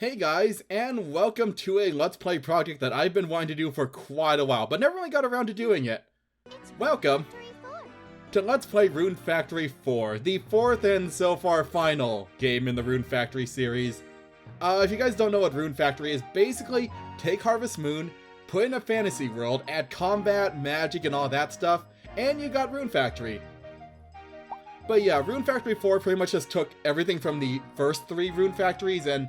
Hey guys, and welcome to a Let's Play project that I've been wanting to do for quite a while, but never really got around to doing it. Welcome to Let's Play Rune Factory 4, the fourth and so far final game in the Rune Factory series. If you guys don't know what Rune Factory is, basically take Harvest Moon, put in a fantasy world, add combat, magic, and all that stuff, and you got Rune Factory. But yeah, Rune Factory 4 pretty much just took everything from the first three Rune Factories and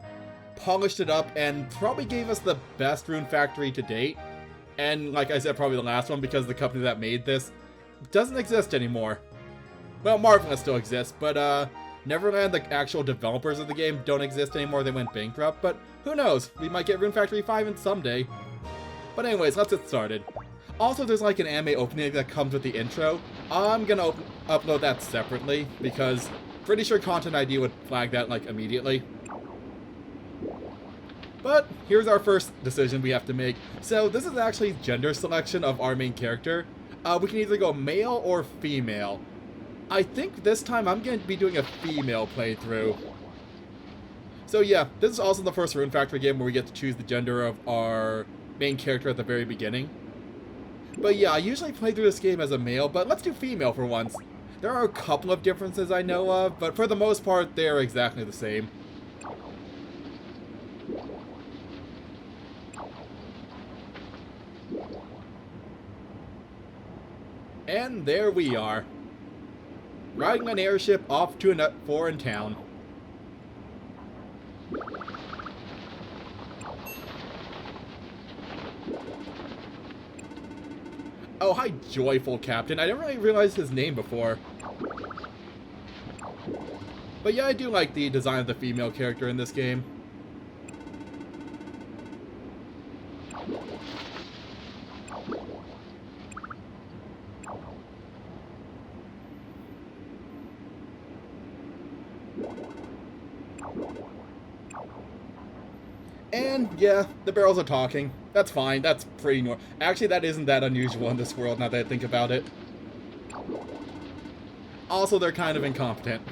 polished it up and probably gave us the best Rune Factory to date. And like I said, probably the last one because the company that made this doesn't exist anymore. Well, Marvelous still exists, but Neverland, the actual developers of the game, don't exist anymore. They went bankrupt, but who knows? We might get Rune Factory 5 in someday. But anyways, let's get started. Also, there's like an anime opening that comes with the intro. I'm gonna upload that separately because pretty sure Content ID would flag that like immediately. But here's our first decision we have to make. So this is actually gender selection of our main character. We can either go male or female. I think this time I'm going to be doing a female playthrough. So yeah, this is also the first Rune Factory game where we get to choose the gender of our main character at the very beginning. But yeah, I usually play through this game as a male, but let's do female for once. There are a couple of differences I know of, but for the most part, they're exactly the same. And there we are, riding an airship off to a foreign town. Oh, hi, Joyful Captain. I didn't really realize his name before. But yeah, I do like the design of the female character in this game. And yeah, the barrels are talking. That's fine, that's pretty normal. Actually, that isn't that unusual in this world now that I think about it. Also, they're kind of incompetent.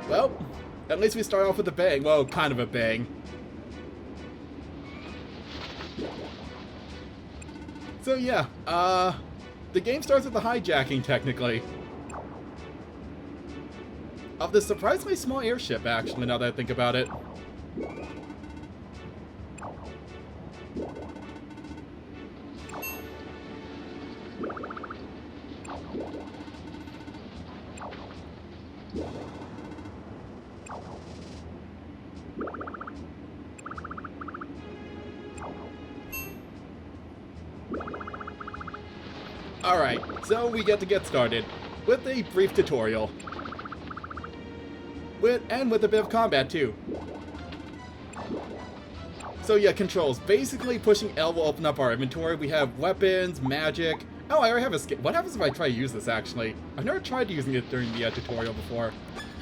Well, at least we start off with a bang. Well, kind of a bang. So yeah, the game starts with the hijacking, technically. Of this surprisingly small airship, actually, now that I think about it. Alright, so we get started with a brief tutorial. And with a bit of combat too. So yeah, controls. Basically pushing L will open up our inventory. We have weapons, magic. Oh, I already have a skill. What happens if I try to use this actually? I've never tried using it during the tutorial before.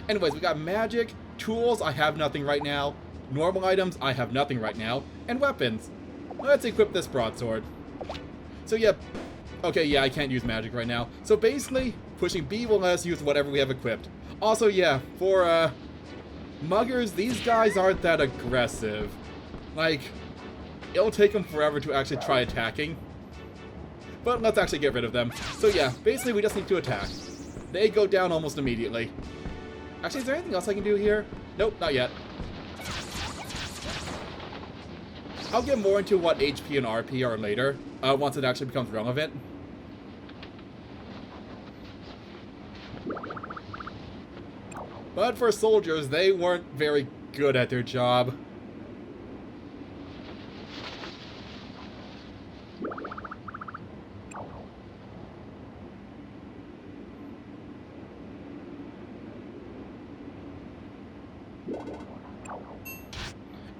Anyways, we got magic, tools, I have nothing right now. Normal items, I have nothing right now. And weapons. Let's equip this broadsword. So yeah. Okay, yeah, I can't use magic right now. So basically, pushing B will let us use whatever we have equipped. Also, yeah, for, muggers, these guys aren't that aggressive. Like, it'll take them forever to actually try attacking. But let's actually get rid of them. So yeah, basically we just need to attack. They go down almost immediately. Actually, is there anything else I can do here? Nope, not yet. I'll get more into what HP and RP are later, once it actually becomes relevant. But for soldiers, they weren't very good at their job.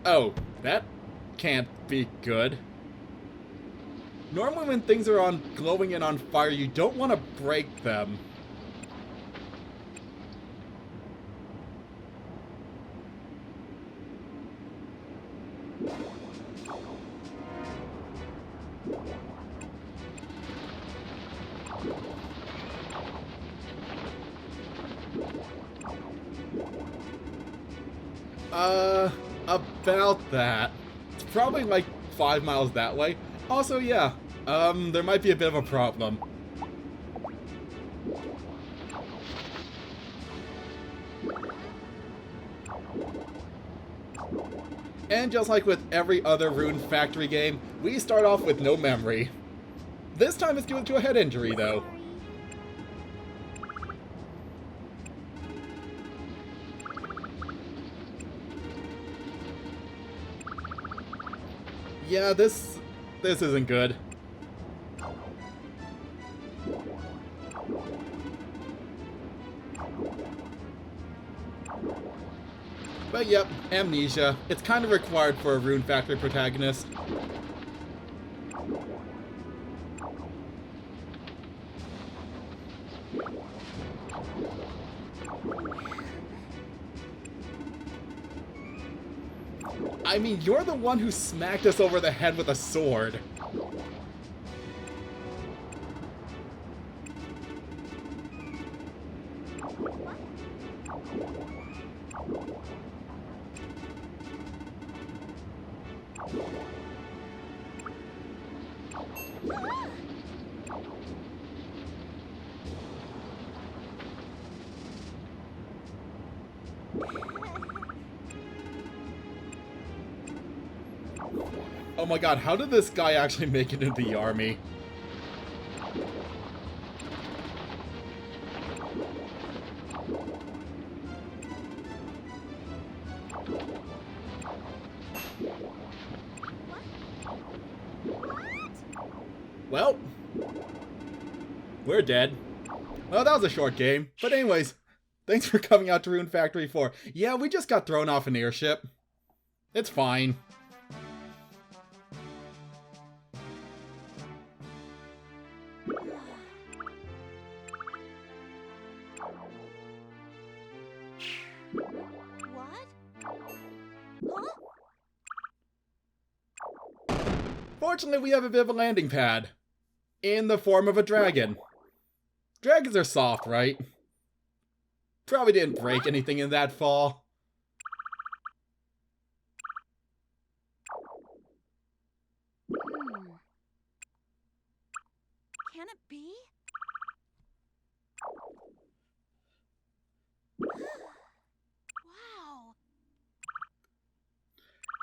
Oh, that can't be good. Normally when things are on glowing and on fire, you don't want to break them. About that. It's probably like 5 miles that way. Also, yeah, there might be a bit of a problem. And just like with every other Rune Factory game, we start off with no memory. This time it's due to a head injury, though. Yeah, this isn't good. But yep, amnesia. It's kind of required for a Rune Factory protagonist. I mean, you're the one who smacked us over the head with a sword. Oh my god, how did this guy actually make it into the army? Well, we're dead. Well, that was a short game. But anyways, thanks for coming out to Rune Factory 4. Yeah, we just got thrown off an airship. It's fine. Fortunately, we have a bit of a landing pad. In the form of a dragon. Dragons are soft, right? Probably didn't break anything in that fall. Can it be? Wow.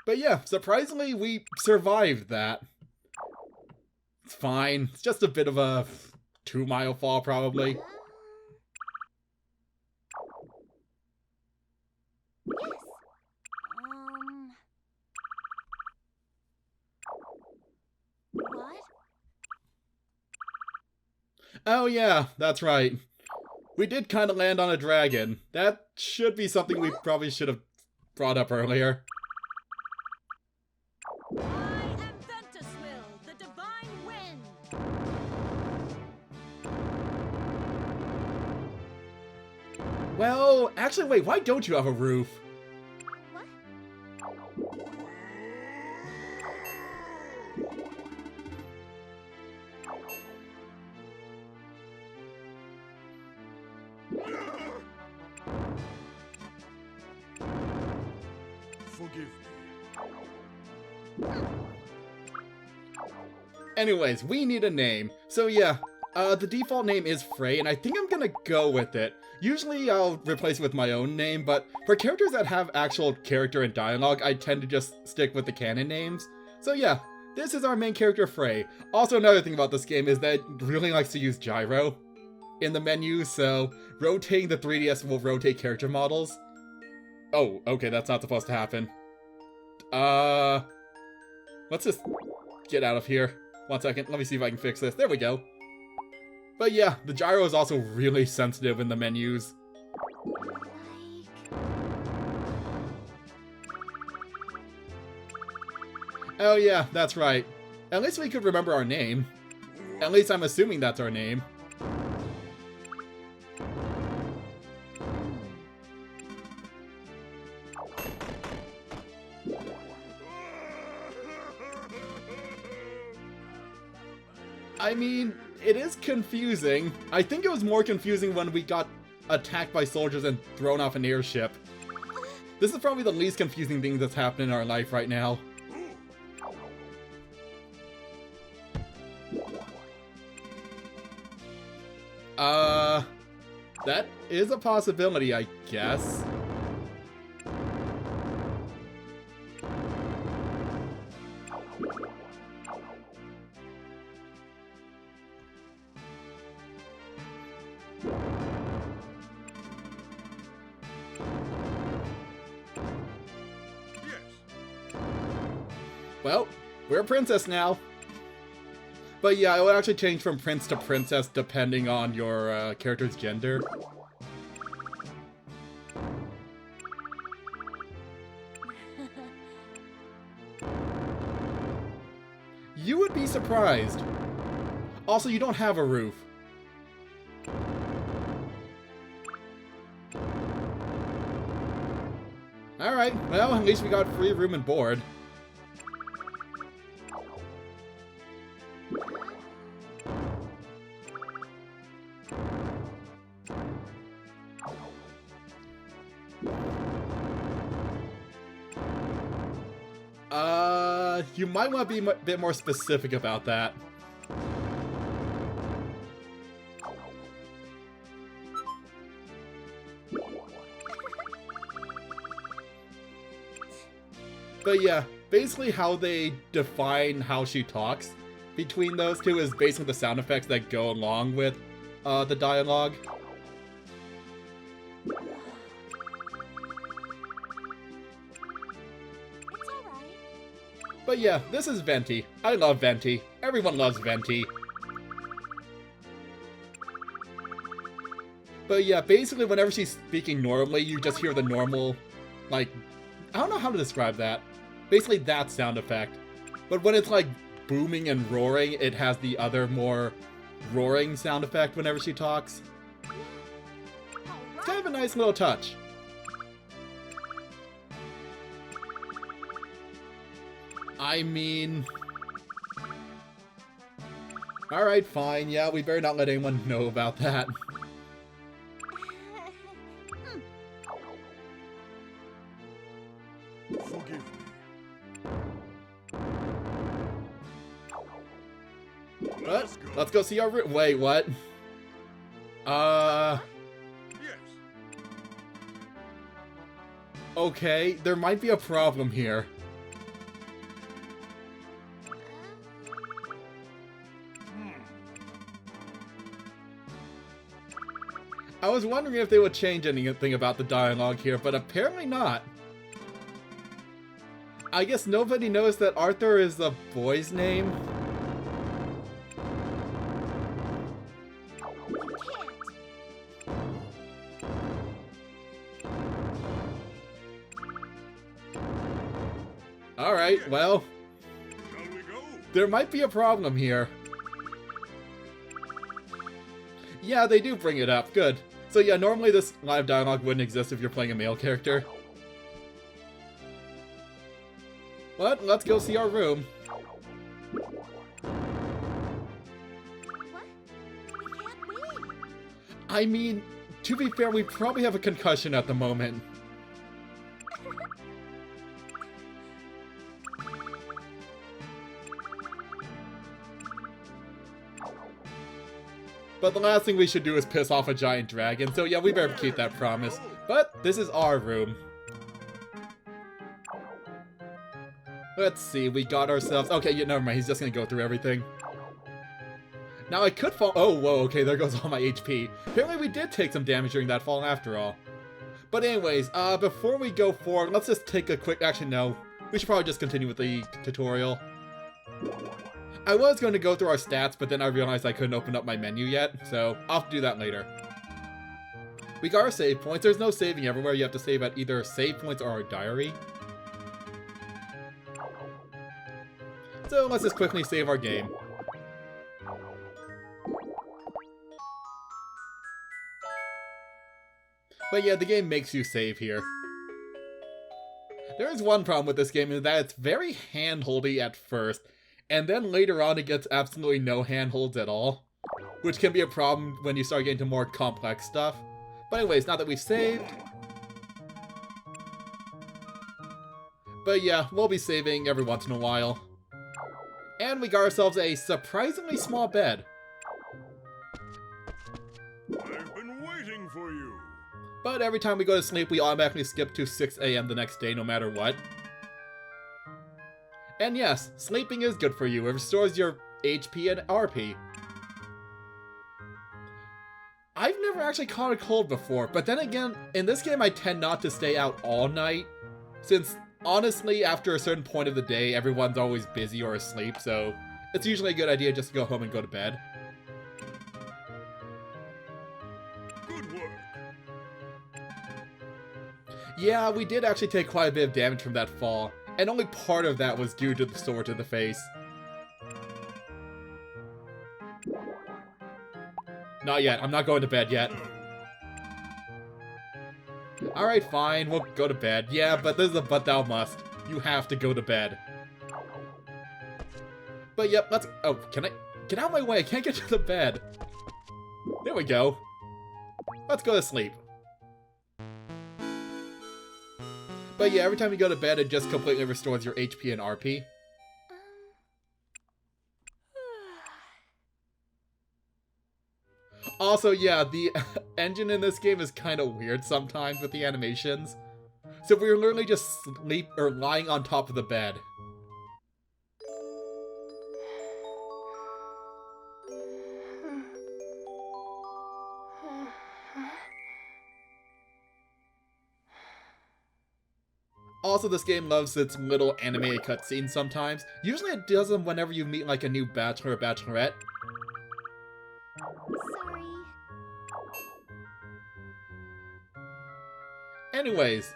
But yeah, surprisingly, we survived that. It's fine. It's just a bit of a 2-mile fall, probably. Yes. What? Oh yeah, that's right. We did kind of land on a dragon. That should be something we probably should have brought up earlier. I am Ventuswill, the divine wind. Well, actually, wait, why don't you have a roof? What? Forgive me. Anyways, we need a name. So yeah, the default name is Frey, and I think I'm gonna go with it. Usually I'll replace it with my own name, but for characters that have actual character and dialogue, I tend to just stick with the canon names. So yeah, this is our main character, Frey. Also, another thing about this game is that it really likes to use gyro in the menu, so rotating the 3DS will rotate character models. Oh, okay, that's not supposed to happen. Let's just get out of here. 1 second, let me see if I can fix this. There we go. But yeah, the gyro is also really sensitive in the menus. Oh yeah, that's right. At least we could remember our name. At least I'm assuming that's our name. I mean, it is confusing. I think it was more confusing when we got attacked by soldiers and thrown off an airship. This is probably the least confusing thing that's happened in our life right now. That is a possibility, I guess. Well, we're a princess now. But yeah, it would actually change from prince to princess depending on your character's gender. You would be surprised. Also, you don't have a roof. Alright, well, at least we got free room and board. You might want to be a bit more specific about that. But yeah, basically how they define how she talks between those two is basically the sound effects that go along with the dialogue. But yeah, this is Venti. I love Venti. Everyone loves Venti. But yeah, basically whenever she's speaking normally, you just hear the normal, like, I don't know how to describe that. Basically that sound effect. But when it's like booming and roaring, it has the other more roaring sound effect whenever she talks. It's kind of a nice little touch. I mean... Alright, fine. Yeah, we better not let anyone know about that. Forgive me. What? Let's go see our room. Wait, what? Yes. Okay, there might be a problem here. I was wondering if they would change anything about the dialogue here, but apparently not. I guess nobody knows that Arthur is a boy's name. Alright, well, Shall we go? there might be a problem here. Yeah, they do bring it up. Good. So yeah, normally this live dialogue wouldn't exist if you're playing a male character. But let's go see our room. I mean, to be fair, we probably have a concussion at the moment. But the last thing we should do is piss off a giant dragon, so yeah, we better keep that promise. But this is our room. Let's see, we got ourselves... Okay, yeah, never mind, he's just gonna go through everything. Now I could fall... Oh, whoa, okay, there goes all my HP. Apparently we did take some damage during that fall after all. But anyways, before we go forward, let's just take a quick... Actually, no. We should probably just continue with the tutorial. I was going to go through our stats, but then I realized I couldn't open up my menu yet, so I'll have to do that later. We got our save points. There's no saving everywhere. You have to save at either save points or our diary. So let's just quickly save our game. But yeah, the game makes you save here. There is one problem with this game, is that it's very handholdy at first, and then later on it gets absolutely no handholds at all, which can be a problem when you start getting to more complex stuff. But anyways, now that we've saved... But yeah, we'll be saving every once in a while. And we got ourselves a surprisingly small bed. I've been waiting for you. But every time we go to sleep, we automatically skip to 6 AM the next day, no matter what. And yes, sleeping is good for you. It restores your HP and RP. I've never actually caught a cold before, but then again, in this game I tend not to stay out all night, since honestly, after a certain point of the day, everyone's always busy or asleep, so it's usually a good idea just to go home and go to bed. Good work. Yeah, we did actually take quite a bit of damage from that fall, and only part of that was due to the sword to the face. Not yet, I'm not going to bed yet. Alright, fine, we'll go to bed. Yeah, but this is a but thou must. You have to go to bed. But yep, let's... Oh, can I... Get out of my way, I can't get to the bed. There we go. Let's go to sleep. But yeah, every time you go to bed, it just completely restores your HP and RP. Also, yeah, the engine in this game is kind of weird sometimes with the animations. So we're literally just lying on top of the bed. Also, this game loves its little animated cutscenes sometimes. Usually it does them whenever you meet like a new bachelor or bachelorette. Sorry. Anyways,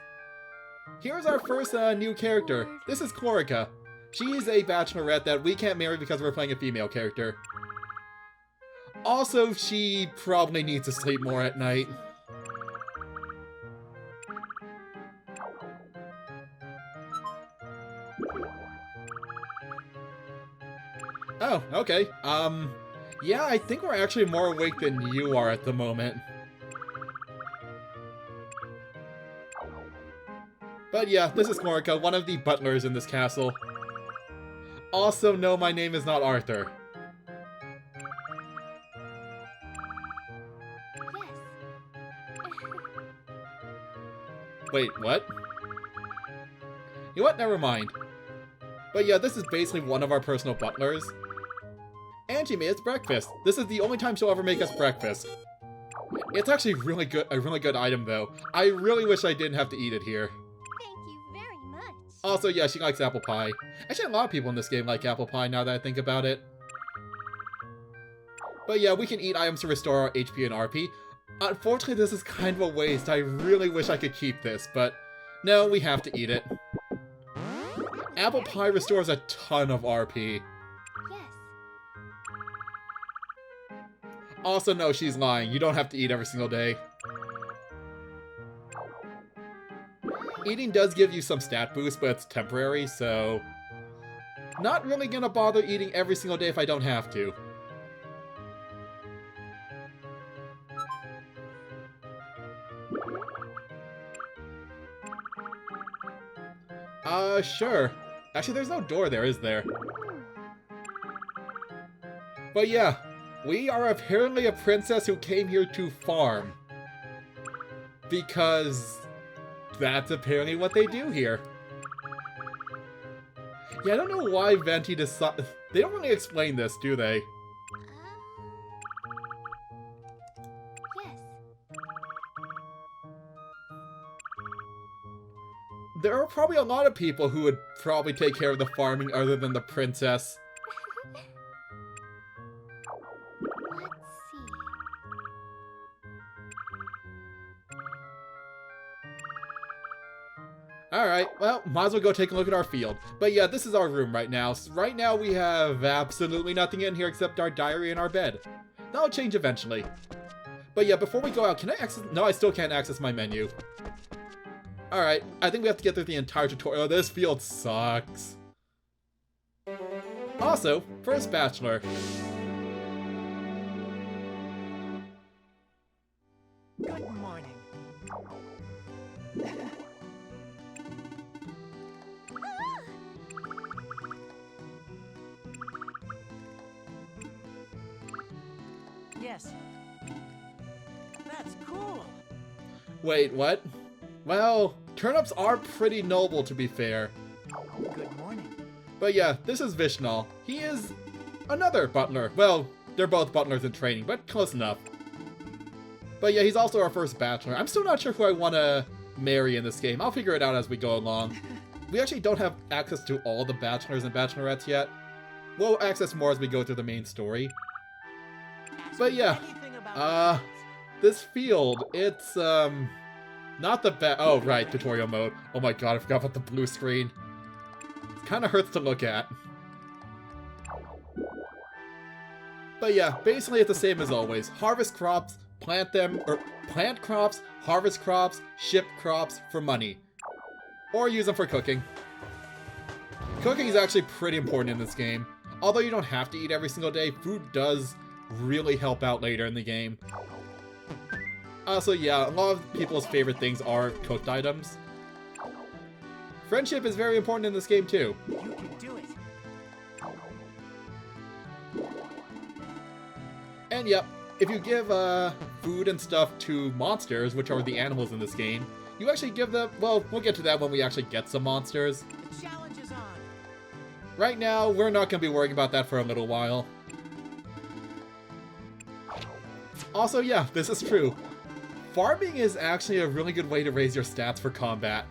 here's our first new character. This is Chlorica. She is a bachelorette that we can't marry because we're playing a female character. Also, she probably needs to sleep more at night. Oh, okay. Yeah, I think we're actually more awake than you are at the moment. But yeah, this is Chlorica, one of the butlers in this castle. Also, no, my name is not Arthur. Wait, what? You know what? Never mind. But yeah, this is basically one of our personal butlers. And she made us breakfast. This is the only time she'll ever make us breakfast. It's actually really good, a really good item though. I really wish I didn't have to eat it here. Thank you very much. Also, yeah, she likes apple pie. Actually, a lot of people in this game like apple pie now that I think about it. But yeah, we can eat items to restore our HP and RP. Unfortunately, this is kind of a waste. I really wish I could keep this, but no, we have to eat it. Apple pie restores a ton of RP. Yes. Also, no, she's lying. You don't have to eat every single day. Eating does give you some stat boost, but it's temporary, so... Not really gonna bother eating every single day if I don't have to. Sure. Actually, there's no door there, is there? But yeah, we are apparently a princess who came here to farm. Because that's apparently what they do here. Yeah, I don't know why Venti decided... They don't really explain this, do they? Yes. There are probably a lot of people who would probably take care of the farming other than the princess. Let's see. Alright, well, might as well go take a look at our field. But yeah, this is our room right now. Right now we have absolutely nothing in here except our diary and our bed. That'll change eventually. But yeah, before we go out, can I access... No, I still can't access my menu. Alright, I think we have to get through the entire tutorial. This field sucks. Also, first bachelor. Good morning. Yes. That's cool. Wait, what? Well, turnips are pretty noble, to be fair. Good morning. But yeah, this is Vishnal. He is another butler. Well, they're both butlers in training, but close enough. But yeah, he's also our first bachelor. I'm still not sure who I want to marry in this game. I'll figure it out as we go along. We actually don't have access to all the bachelors and bachelorettes yet. We'll access more as we go through the main story. But yeah, this field, it's, not the best. Oh, right, tutorial mode. Oh my god, I forgot about the blue screen. It kind of hurts to look at. But yeah, basically it's the same as always. Harvest crops, plant them, or plant crops, harvest crops, ship crops for money. Or use them for cooking. Cooking is actually pretty important in this game. Although you don't have to eat every single day, food does really help out later in the game. Also, yeah, a lot of people's favorite things are cooked items. Friendship is very important in this game too. You can do it. And yep, if you give food and stuff to monsters, which are the animals in this game, you actually give them, well, we'll get to that when we actually get some monsters. The challenge is on. Right now, we're not going to be worrying about that for a little while. Also, yeah, this is true. Farming is actually a really good way to raise your stats for combat.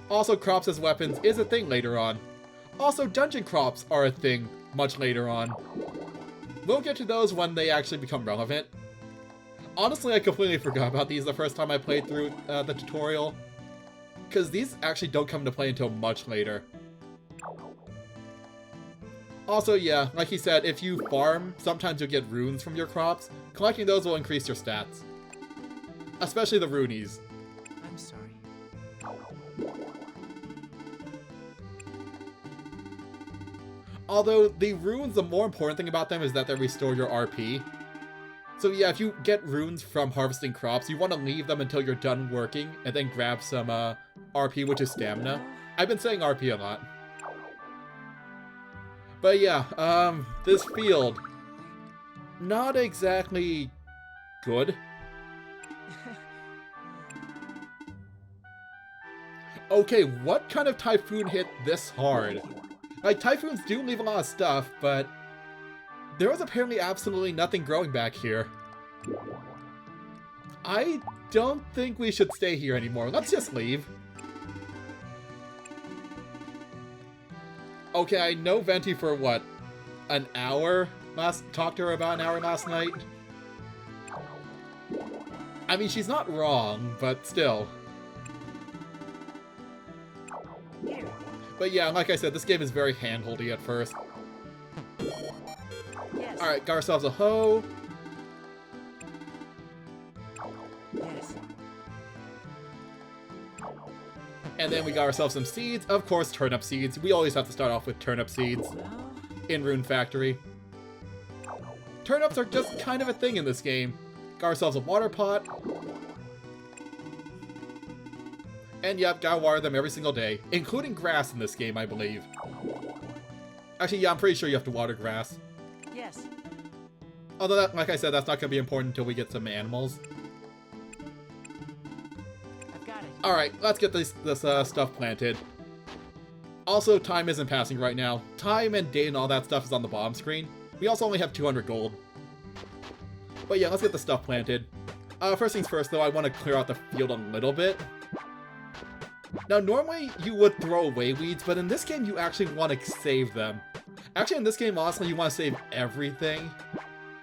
Also, crops as weapons is a thing later on. Also, dungeon crops are a thing much later on. We'll get to those when they actually become relevant. Honestly, I completely forgot about these the first time I played through the tutorial, because these actually don't come into play until much later. Also, yeah, like he said, if you farm, sometimes you'll get runes from your crops. Collecting those will increase your stats. Especially the runies. I'm sorry. Although, the runes, the more important thing about them is that they restore your RP. So yeah, if you get runes from harvesting crops, you want to leave them until you're done working, and then grab some RP, which is stamina. I've been saying RP a lot. But yeah, this field, not exactly good. Okay, what kind of typhoon hit this hard? Like, typhoons do leave a lot of stuff, but there was apparently absolutely nothing growing back here. I don't think we should stay here anymore. Let's just leave. Okay, I know Venti for what? An hour? Talked to her about an hour last night? I mean, she's not wrong, but still. Here. But yeah, like I said, this game is very handholdy at first. Yes. Alright, got ourselves a hoe. Yes. And then we got ourselves some seeds. Of course, turnip seeds. We always have to start off with turnip seeds Well, in Rune Factory. Turnips are just kind of a thing in this game. Got ourselves a water pot. And yep, gotta water them every single day, including grass in this game, I believe. Actually, yeah, I'm pretty sure you have to water grass. yes. Although, that, like I said, that's not gonna be important until we get some animals. I've got it. Alright, let's get this stuff planted. Also, time isn't passing right now. Time and date and all that stuff is on the bottom screen. We also only have 200 gold. But yeah, let's get the stuff planted. First things first, though, I want to clear out the field a little bit. Now, normally you would throw away weeds, but in this game you actually want to save them. Actually, in this game, honestly, you want to save everything.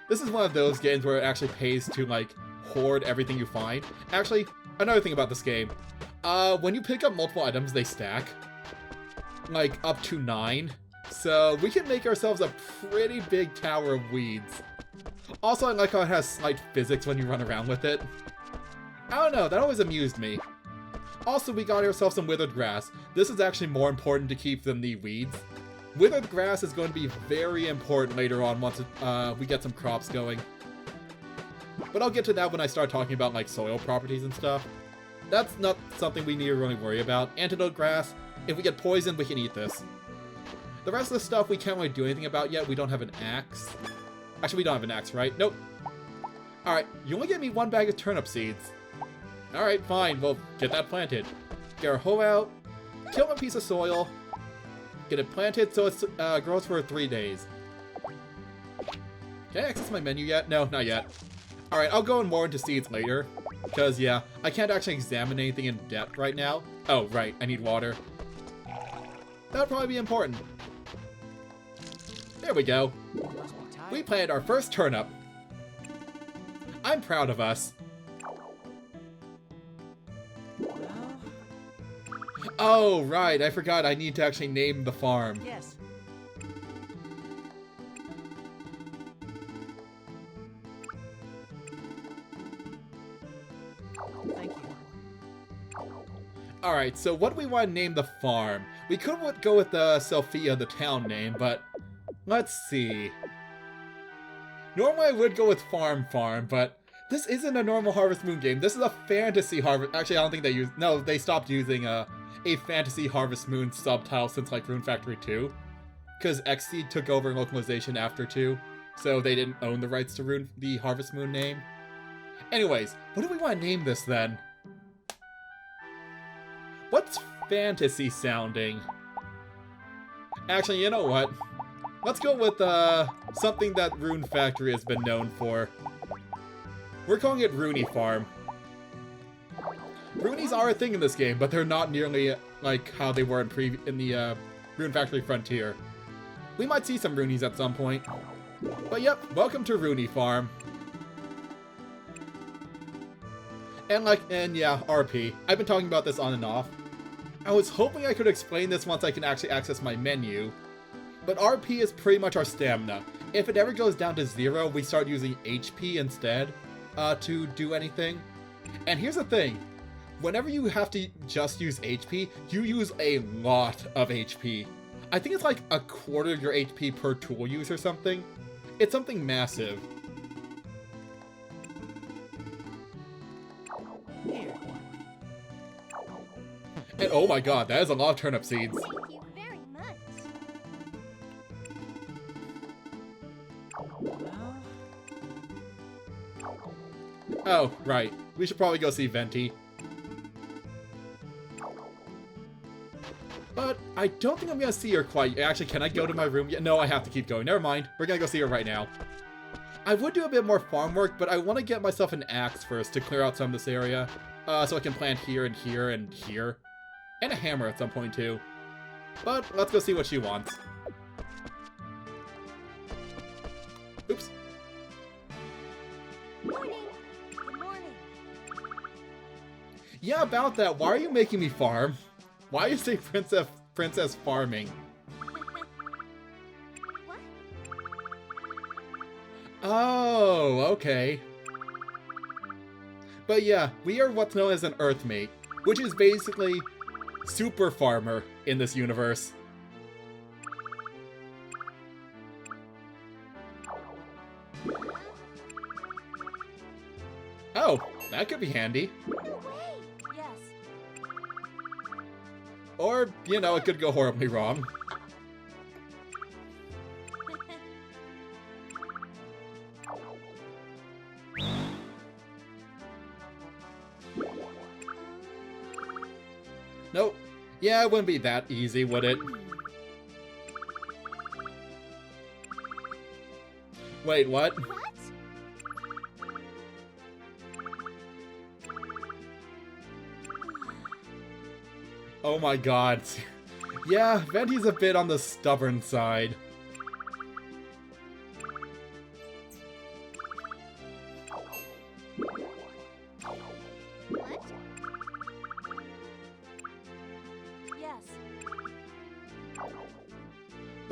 This is one of those games where it actually pays to, like, hoard everything you find. Actually, another thing about this game. When you pick up multiple items, they stack. Like, up to 9. So, we can make ourselves a pretty big tower of weeds. Also, I like how it has slight physics when you run around with it. I don't know, that always amused me. Also, we got ourselves some withered grass. This is actually more important to keep than the weeds. Withered grass is going to be very important later on once we get some crops going. But I'll get to that when I start talking about, like, soil properties and stuff. That's not something we need to really worry about. Antidote grass, if we get poisoned, we can eat this. The rest of the stuff we can't really do anything about yet. We don't have an axe. Actually, we don't have an axe, right? Nope. Alright, you only get me 1 bag of turnip seeds. Alright, fine. We'll get that planted. Get our hoe out. Kill a piece of soil. Get it planted so it grows for 3 days. Can I access my menu yet? No, not yet. Alright, I'll go more into seeds later. Because, yeah, I can't actually examine anything in depth right now. Oh, right, I need water. That'll probably be important. There we go. Must be tired. We planted our first turnip. I'm proud of us. Well, Oh, right, I forgot I need to actually name the farm. yes. Thank you. Alright, so what do we want to name the farm? We could go with the Selphia, the town name, but let's see. Normally I would go with Farm, but this isn't a normal Harvest Moon game. This is a fantasy Harvest... Actually, I don't think they use... No, they stopped using a fantasy Harvest Moon subtitle since, like, Rune Factory 2. Because Xseed took over localization after 2, so they didn't own the rights to the Harvest Moon name. Anyways, what do we want to name this, then? What's fantasy sounding? Actually, you know what? Let's go with something that Rune Factory has been known for. We're calling it Rune Farm. Runeys are a thing in this game, but they're not nearly like how they were in the Rune Factory Frontier. We might see some Runeys at some point. But yep, welcome to Rune Farm. And yeah, RP. I've been talking about this on and off. I was hoping I could explain this once I can actually access my menu, but RP is pretty much our stamina. If it ever goes down to 0, we start using HP instead to do anything. And here's the thing, whenever you have to just use HP, you use a lot of HP. I think it's like a quarter of your HP per tool use or something. It's something massive. Here. And oh my god, that is a lot of turnip seeds. Thank you very much. Well, Oh, right. We should probably go see Venti. But I don't think I'm gonna see her quite. Actually, can I go to my room yet? No, I have to keep going. Never mind. We're gonna go see her right now. I would do a bit more farm work, but I want to get myself an axe first to clear out some of this area. So I can plant here and here and here. And a hammer at some point, too. But let's go see what she wants. Oops. Morning. Good morning. Yeah, about that. Why are you making me farm? Why you say princess farming? What? Oh, okay. But yeah, we are what's known as an Earthmate, which is basically super farmer in this universe. Oh, that could be handy. No way. Yes. Or, you know, it could go horribly wrong. Nope. Yeah, it wouldn't be that easy, would it? Wait, what? What? Oh my god. Yeah, Venti's a bit on the stubborn side. What?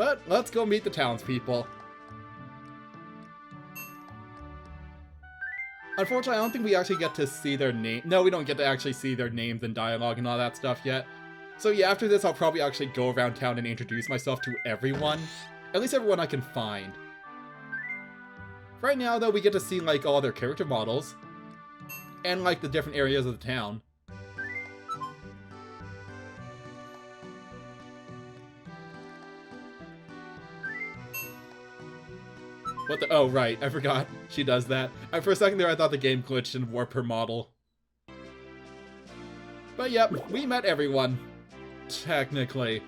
But let's go meet the townspeople. Unfortunately, I don't think we actually get to see their name. No, we don't get to actually see their names and dialogue and all that stuff yet. So yeah, after this, I'll probably actually go around town and introduce myself to everyone. At least everyone I can find. Right now, though, we get to see, like, all their character models. And, like, the different areas of the town. What the- oh, right, I forgot. She does that. For a second there, I thought the game glitched and warped her model. But yep, we met everyone. Technically.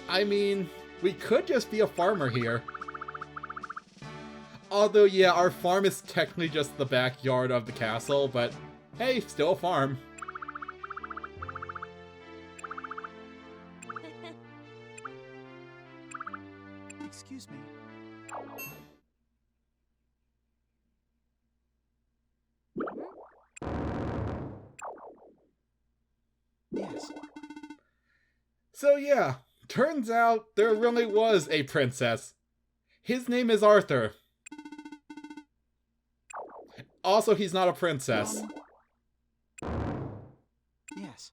I mean, we could just be a farmer here. Although, yeah, our farm is technically just the backyard of the castle, but hey, still a farm. Excuse me. Yes. So yeah, turns out there really was a princess. His name is Arthur. Also, he's not a princess. Yes.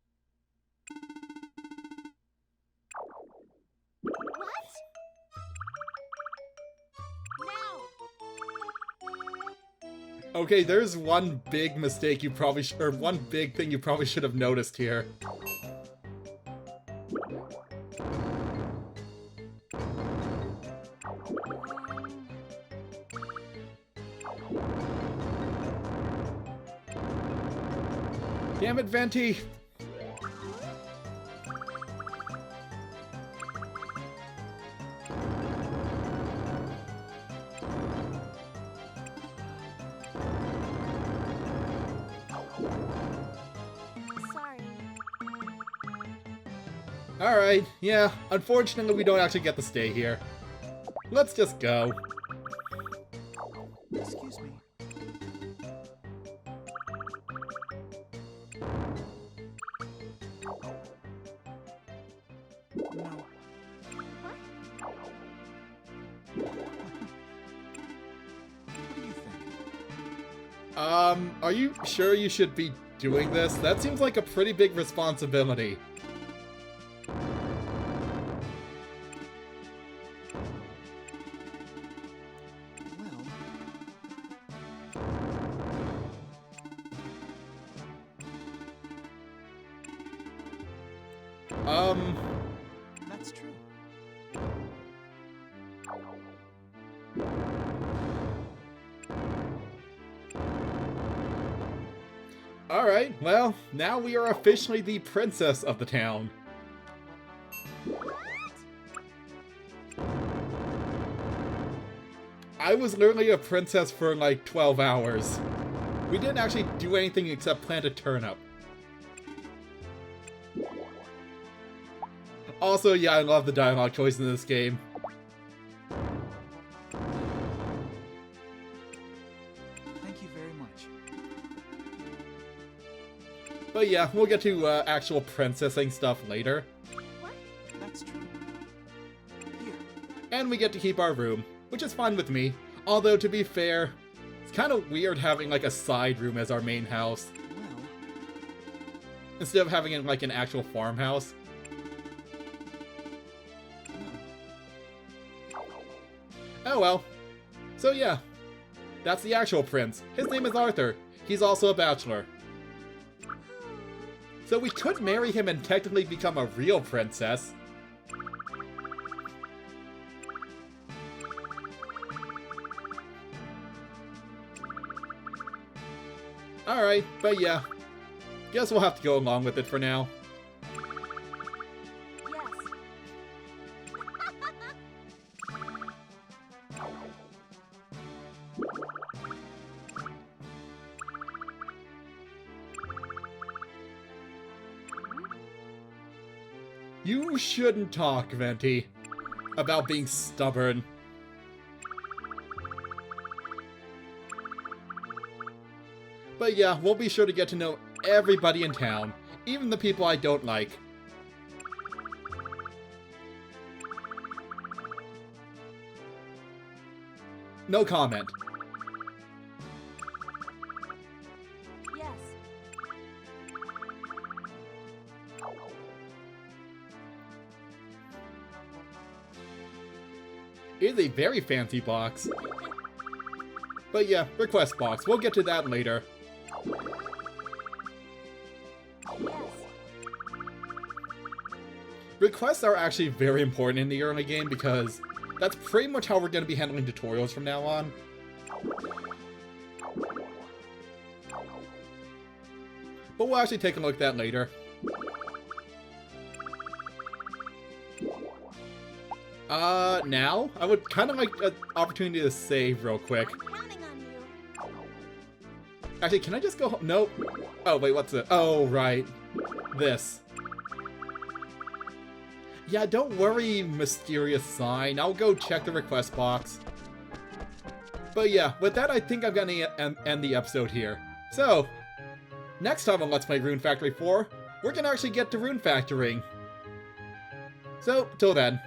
What? Now! Okay, there's one big mistake you probably or one big thing you probably should have noticed here. Damn it, Venti! Sorry. Alright, yeah, unfortunately we don't actually get to stay here. Let's just go. Excuse me. No. What do you think? Are you sure you should be doing this? That seems like a pretty big responsibility. Well, that's true. Alright, well, now we are officially the princess of the town. I was literally a princess for like 12 hours. We didn't actually do anything except plant a turnip. Also, yeah, I love the dialogue choice in this game. Thank you very much. But yeah, we'll get to actual princessing stuff later. That's true. Here. And we get to keep our room, which is fine with me. Although, to be fair, it's kind of weird having like a side room as our main house, Well, instead of having it like an actual farmhouse. Oh well. So yeah, that's the actual prince. His name is Arthur. He's also a bachelor. So we could marry him and technically become a real princess. Alright, but yeah. Guess we'll have to go along with it for now. You shouldn't talk, Venti, about being stubborn. But yeah, we'll be sure to get to know everybody in town, even the people I don't like. No comment. Yes. It is a very fancy box. But yeah, request box. We'll get to that later. Yes. Requests are actually very important in the early game because that's pretty much how we're going to be handling tutorials from now on. But we'll actually take a look at that later. Now? I would kind of like an opportunity to save real quick. I'm counting on you. Actually, can I just go home? Nope. Oh, wait, what's it? Oh, right. This. Yeah, don't worry, mysterious sign. I'll go check the request box. But yeah, with that, I think I'm gonna end the episode here. So, next time on Let's Play Rune Factory 4, we're gonna actually get to rune factoring. So, till then.